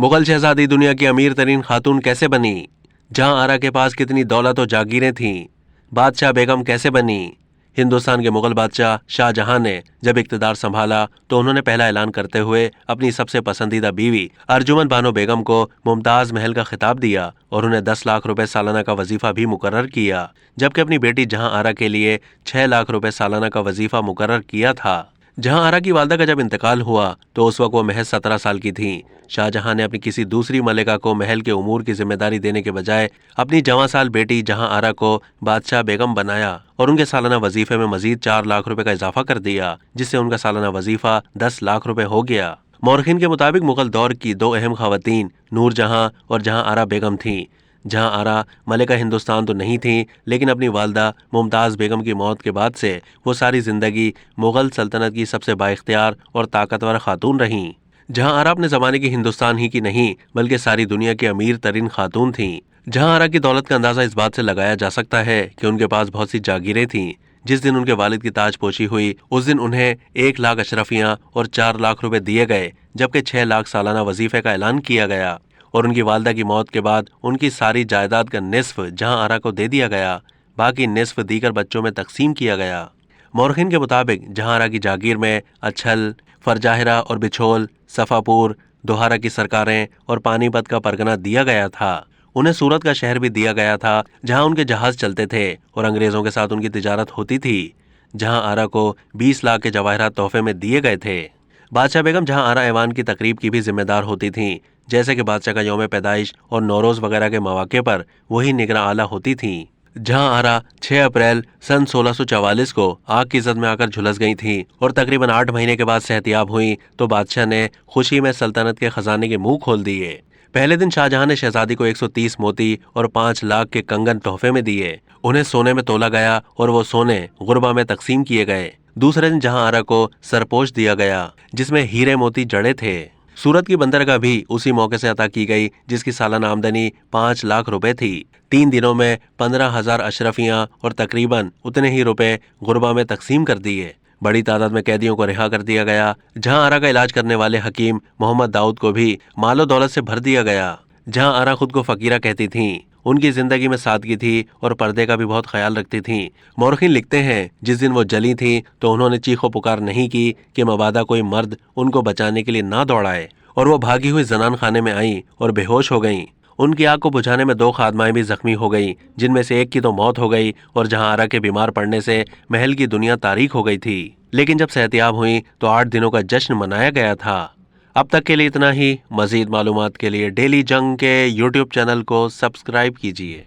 मुगल शहजादी दुनिया की अमीर तरीन खातून कैसे बनी? जहां आरा के पास कितनी दौलत और जागीरें थीं। बादशाह बेगम कैसे बनी? हिंदुस्तान के मुगल बादशाह शाहजहां ने जब इक्तदार संभाला तो उन्होंने पहला ऐलान करते हुए अपनी सबसे पसंदीदा बीवी अर्जुमन बानो बेगम को मुमताज महल का खिताब दिया और उन्हें 10 लाख रुपए सालाना का वजीफा भी मुकर्रर किया, जबकि अपनी बेटी जहां आरा के लिए 6 लाख रुपए सालाना का वजीफा मुकर्रर किया था। जहां आरा की वालदा का जब इंतकाल हुआ तो उस वक्त वो महज 17 साल की थीं। शाहजहां ने अपनी किसी दूसरी मलिका को महल के उमूर की जिम्मेदारी देने के बजाय अपनी जवां साल बेटी जहां आरा को बादशाह बेगम बनाया और उनके सालाना वजीफे में मजीद 4 लाख रुपए का इजाफा कर दिया, जिससे उनका सालाना वजीफा 10 लाख रुपए हो गया। मौरखीन के मुताबिक मुगल दौर की 2 अहम खवातीन नूर जहां और जहां आरा बेगम थीं। जहां आरा मलिका हिंदुस्तान तो नहीं थी, लेकिन अपनी वालदा मुमताज़ बेगम की मौत के बाद से वो सारी जिंदगी मुगल सल्तनत की सबसे बाइख्तियार और ताकतवर खातून रहीं। जहां आरा अपने ज़माने की हिंदुस्तान ही की नहीं बल्कि सारी दुनिया की अमीर तरीन खातून थीं। जहां आरा की दौलत का अंदाज़ा इस बात से लगाया जा सकता है कि उनके पास बहुत सी जागीरें थीं। जिस दिन उनके वालिद की ताजपोशी हुई उस दिन उन्हें 1 लाख अशरफियाँ और 4 लाख रुपए दिए गए, जबकि 6 लाख सालाना वजीफे का ऐलान किया गया और उनकी वालदा की मौत के बाद उनकी सारी जायदाद का निस्फ जहां आरा को दे दिया गया, बाकी निस्फ दीगर बच्चों में तकसीम किया गया। मौरखीन के मुताबिक जहां आरा की जागीर में अच्छल, फरजाहिरा और बिछोल, सफ़ापुर, दोहारा की सरकारें और पानीपत का परगना दिया गया था। उन्हें सूरत का शहर भी दिया गया था जहां उनके जहाज चलते थे और अंग्रेजों के साथ उनकी तिजारत होती थी। जहां आरा को 20 लाख के जवाहरात तोहफे में दिए गए थे। बादशाह बेगम जहां आरा ऐवान की तकरीब की भी जिम्मेदार होती थीं, जैसे कि बादशाह का यौम पैदाइश और नौरोज़ वगैरह के मौके पर वही निगरां आला होती थीं। जहां आरा 6 अप्रैल सन 1644 को आग की जद में आकर झुलस गई थीं और तकरीबन 8 महीने के बाद सेहतियाब हुई तो बादशाह ने खुशी में सल्तनत के खजाने के मुंह खोल दिए। पहले दिन शाहजहां ने शहजादी को 130 मोती और 5 लाख के कंगन तोहफे में दिए। उन्हें सोने में तोला गया और वो सोने गुरबा में तकसीम किए गए। दूसरे दिन जहां आरा को सरपोश दिया गया जिसमें हीरे मोती जड़े थे। सूरत की बंदरगाह भी उसी मौके से अता की गई जिसकी सालाना आमदनी 5 लाख रुपए थी। 3 दिनों में 15,000 अशरफियाँ और तकरीबन उतने ही रुपए गुरबा में तकसीम कर दिए। बड़ी तादाद में कैदियों को रिहा कर दिया गया। जहां आरा का इलाज करने वाले हकीम मोहम्मद दाऊद को भी मालो दौलत से भर दिया गया। जहां आरा खुद को फकीरा कहती थीं, उनकी जिंदगी में सादगी थी और पर्दे का भी बहुत ख्याल रखती थीं। मौरखीन लिखते हैं जिस दिन वो जली थीं तो उन्होंने चीखो पुकार नहीं की कि मबादा कोई मर्द उनको बचाने के लिए ना दौड़ाए और वो भागी हुई जनान खाने में आईं और बेहोश हो गईं। उनकी आग को बुझाने में 2 खादमाएं भी जख्मी हो गईं, जिनमें से एक की तो मौत हो गई और जहां आरा के बीमार पड़ने से महल की दुनिया तारीक हो गई थी। लेकिन जब सेहतियाब हुई तो 8 दिनों का जश्न मनाया गया था। अब तक के लिए इतना ही। मजीद मालूमात के लिए डेली जंग के YouTube चैनल को सब्सक्राइब कीजिए।